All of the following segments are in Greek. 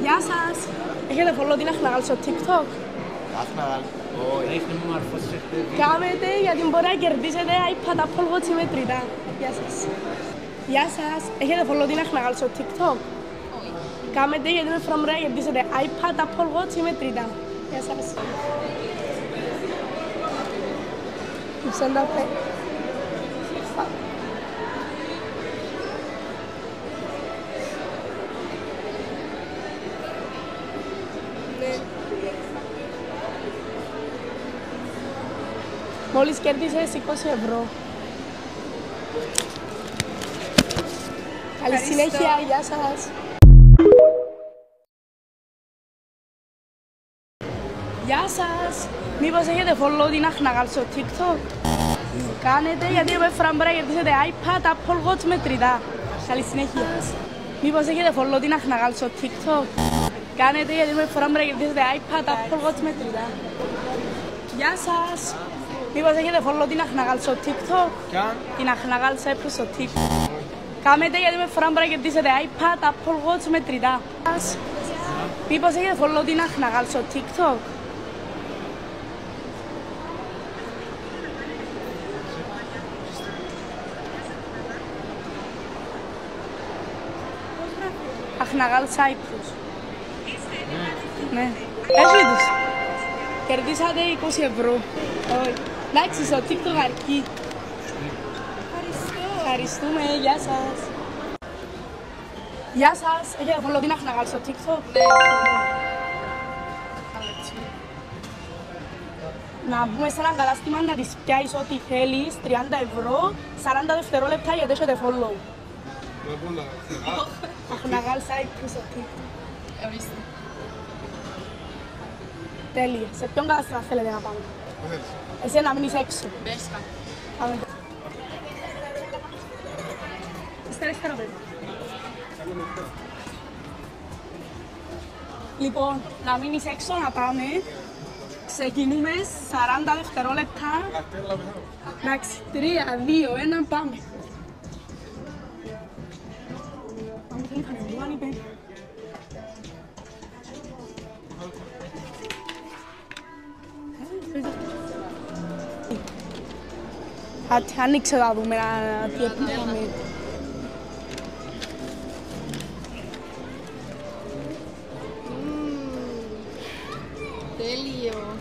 Γεια σας. Έχετε follow την Αχναγάλ στο TikTok? Αχναγάλ. Όχι. Κάμετε γιατί μπορεί να κερδίσετε iPad Apple Watch μετρητά. Γεια σας. Γεια σας. Έχετε follow την Αχναγάλ στο TikTok? Όχι. Κάμετε γιατί με φορά μπορεί να κερδίσετε iPad Apple Watch μετρητά. Γεια σας. Ψέντατε. Μόλις κέρδισες 20 ευρώ. Καλή συνέχεια, γεια σας. Γεια σας. Μήπως έχετε follow την Αχναγάλ στο TikTok? Κάνετε γιατί με φορά μπορεί να κερδίσετε iPad Apple Watch μετρητά. Καλή συνέχεια. Μήπως έχετε follow την Αχναγάλ στο TikTok? Κάνετε γιατί με φορά μπορεί να κερδίσετε iPad Apple Watch μετρητά. Γεια σας. Μήπως έχετε follow την Αχναγάλ στο TikTok? Την Αχναγάλ στο TikTok. Κάμετε γιατί με φορά μπορεί να κερδίσετε iPad Apple Watch μετρητά. Μήπως έχετε follow την Αχναγάλ στο TikTok? Αχναγάλ Cyprus. Ναι. Έχει τους. Κερδίσατε 20 ευρώ. Όχι. Εντάξει, στο TikTok αρκεί. Ευχαριστούμε, γεια σας. Γεια σας. Έχετε follow την Αχναγάλ στο TikTok? Να μπούμε σε ένα κατάστημα να της πιάσεις ό,τι θέλεις, 30 ευρώ, 40 δευτερόλεπτα γιατί έχετε follow. Αχναγάλ Cyprus στο TikTok. Ορίστε. Τέλεια. Σε ποιον κατάστημα θέλετε να πάμε? Εσύ να μείνεις έξω. Μπέσκα. Πάμε. Είστε αριστερό, παιδί. Λοιπόν, να μείνεις έξω να πάμε. Ξεκινούμε 40 δευτερόλεπτα. Εντάξει, 3, 2, 1, πάμε. Άνοιξε να δούμε τι έπρεπε. Τέλειο.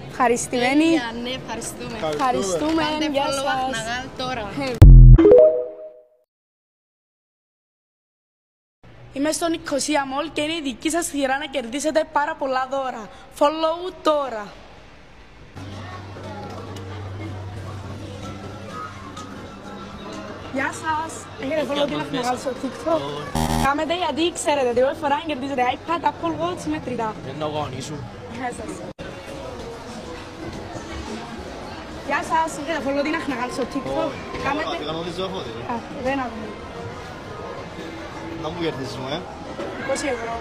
Ευχαριστημένοι. Τέλεια, ναι, ευχαριστούμε. Ευχαριστούμε. Κάντε Γεια follow σας. Αχναγάλ τώρα. Είμαι στο Νικοσία Mall και είναι η δική σας σειρά να κερδίσετε πάρα πολλά δώρα. Follow τώρα. Γεια σας. Έχετε follow την Αχναγάλ στο TikTok? Κάμετε γιατί ξέρετε την φορά να κερδίσετε iPad Apple Watch μετρητά. Είναι ο γονείς σου. Γεια σας. Γεια σας. Έχετε follow την Αχναγάλ στο TikTok? Κάμετε. Δεν άκουμε. Να μου κερδίσουμε, 20 ευρώ.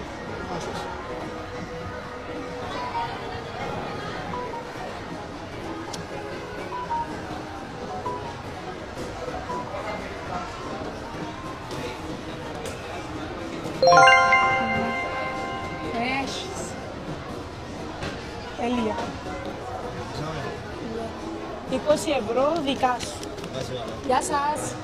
Έχεις. Τέλεια. 20 ευρώ δικά σου. Γεια σας.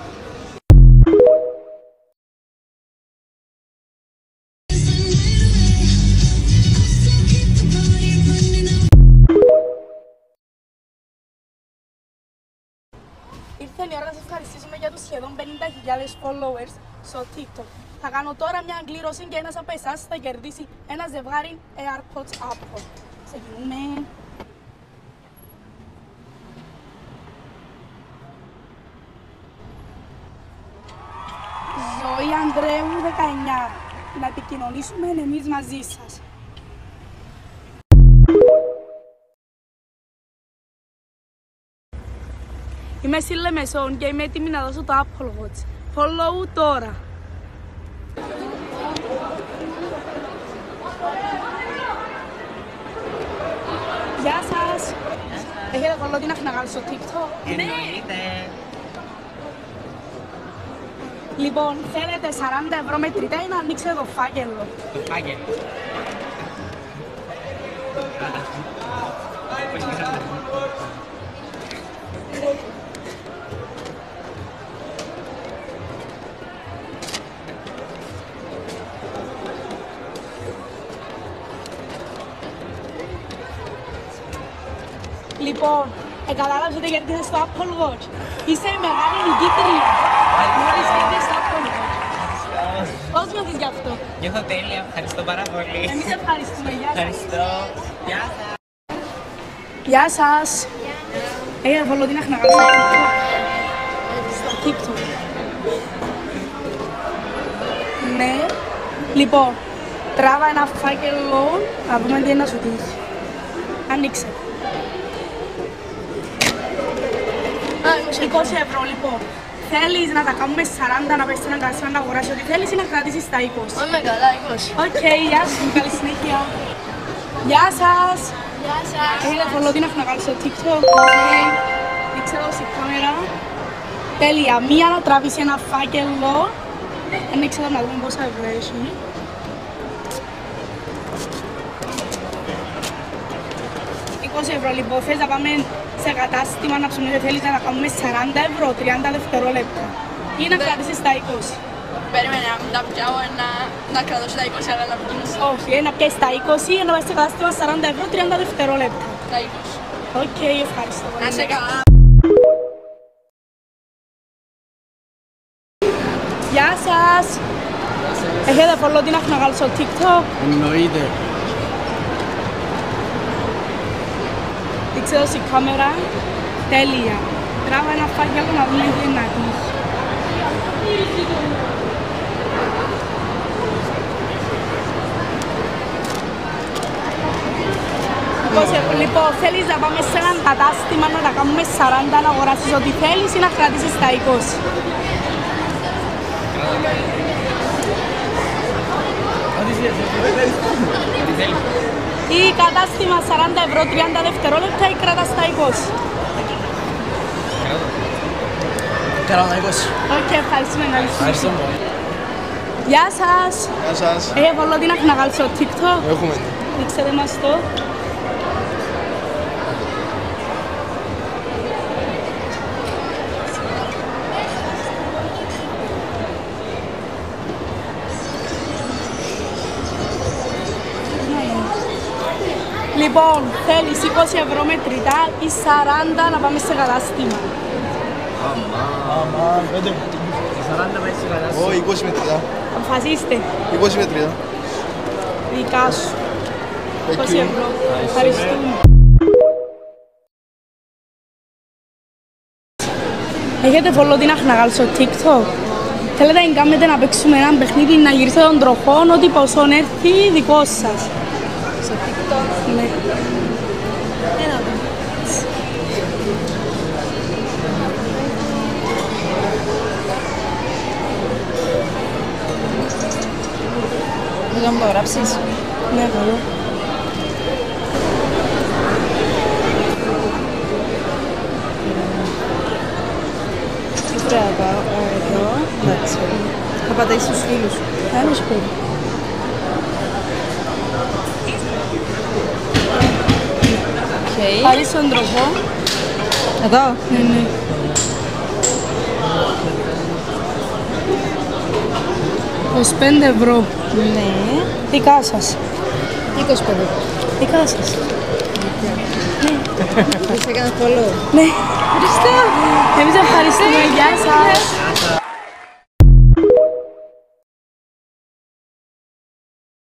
Ήρθε η ώρα να σας ευχαριστήσουμε για τους σχεδόν 50.000 followers στο TikTok. Θα κάνω τώρα μια κλήρωση και ένας από εσάς θα κερδίσει ένα ζευγάρι AirPods Apple. Ξεκινούμε. Ζωή Ανδρέου 19. Να επικοινωνήσουμε εμείς μαζί σας. Είμαι στη Λεμεσόν και είμαι έτοιμη να δώσω το Apple Watch. Follow τώρα. Γεια σας. Έχετε follow την Αχναγάλ στο TikTok? Εννοείται. Λοιπόν, θέλετε 40 ευρώ μετρητά ή να ανοίξετε το φάκελο? Το φάκελο. Λοιπόν, κατάλαβες ότι κέρδισες στο Apple Watch. Είσαι η μεγάλη νικήτρια. Μόλις κέρδισες στο Apple Watch. Πώς νιώθεις γι' αυτό? Νιώθω τέλεια, ευχαριστώ πάρα πολύ. Εμείς ευχαριστούμε, γεια σας. Ευχαριστώ. Γεια σας. Γεια σας. Έχετε follow την Αχναγάλη στο TikTok. Ναι. Λοιπόν, τράβα ένα φάκελο, να δούμε τι είναι να σου τύχει. Ανοίξε. 20 ευρώ λοιπόν. Θέλεις να τα κάνουμε 40, να πες έναν κατάστημα να αγοράσεις ό,τι θέλεις ή να κρατήσεις τα 20? Είμαι καλά, 20. Οκ, γεια σου, καλή συνέχεια. Γεια σας. Γεια σας. Έχετε follow την Αχναγάλη στο TikTok? Δείξε εδώ στην κάμερα. Τέλεια, μία να τραβήσει ένα φάκελο. Ανοίξε εδώ να δούμε πόσα ευρώ έχει. Ευρώ λοιπόν, θες να πάμε σε κατάστημα να ψωμίσετε, θέλεις να κάνουμε 40 ευρώ, 30 δευτερόλεπτα ή να κρατήσεις τα 20? Περίμενε, να μην τα πιάω, να κρατώσω τα 20, αλλά να πηγαίνω Όχι, να πιάσεις τα 20 ή να πας σε κατάστημα 40 ευρώ, 30 δευτερόλεπτα. τα 20. Οκ, ευχαριστώ. Να σε καλά. Γεια σας. Έχετε follow την Αχναγάλη στο TikTok? Εννοείται. Δείξε εδώ στην κάμερα. Τέλεια. Τράβα ένα φάκελο να δούμε τι είναι να τύχει. Λοιπόν, θέλεις να πάμε σε έναν κατάστημα να τα κάνουμε 40, να αγοράσεις ό,τι θέλεις ή να κρατήσεις τα 20? Ή κατάστημα 40 ευρώ, 30 δευτερόλεπτα ή κρατάς τα 20? Κράτα 20. Οκ, ευχαριστούμε, καλή συνέχεια. Γεια σας. Γεια σας. Έχετε follow την Αχναγάλη στο TikTok? Έχουμε. Δείξτε μας το. Λοιπόν, θέλεις 20 ευρώ μετρητά ή 40 να πάμε σε κατάστημα? Αμάν, 5. 40 μέσα σε κατάστημα. Όχι, 20 μετρητά. Αποφασίστε. 20 μετρητά. Δικά σου. 20 Thank you. ευρώ. Ευχαριστούμε. Έχετε follow την Αχναγάλη στο TikTok? Θέλετε να κάνετε να παίξουμε ένα παιχνίδι, να γυρίσετε τον τροχόν, ό,τι ποσόν έρθει δικό σας. Στο TikTok. Ναι. Ένα δω. Να μου το γράψεις? Ναι, καλό. Τι πρέπει να πάω εδώ? Εντάξει. Θα πατήσεις τους φίλους σου. Άλλο σπίτι. Πάρεις τον τροχό. Εδώ? Ναι, ναι. €25. Ναι. Δικά σας. 25. Δικά σας. Δεν σε έκανα follow. Ναι. Ευχαριστώ. Εμείς ευχαριστούμε. Γεια σας.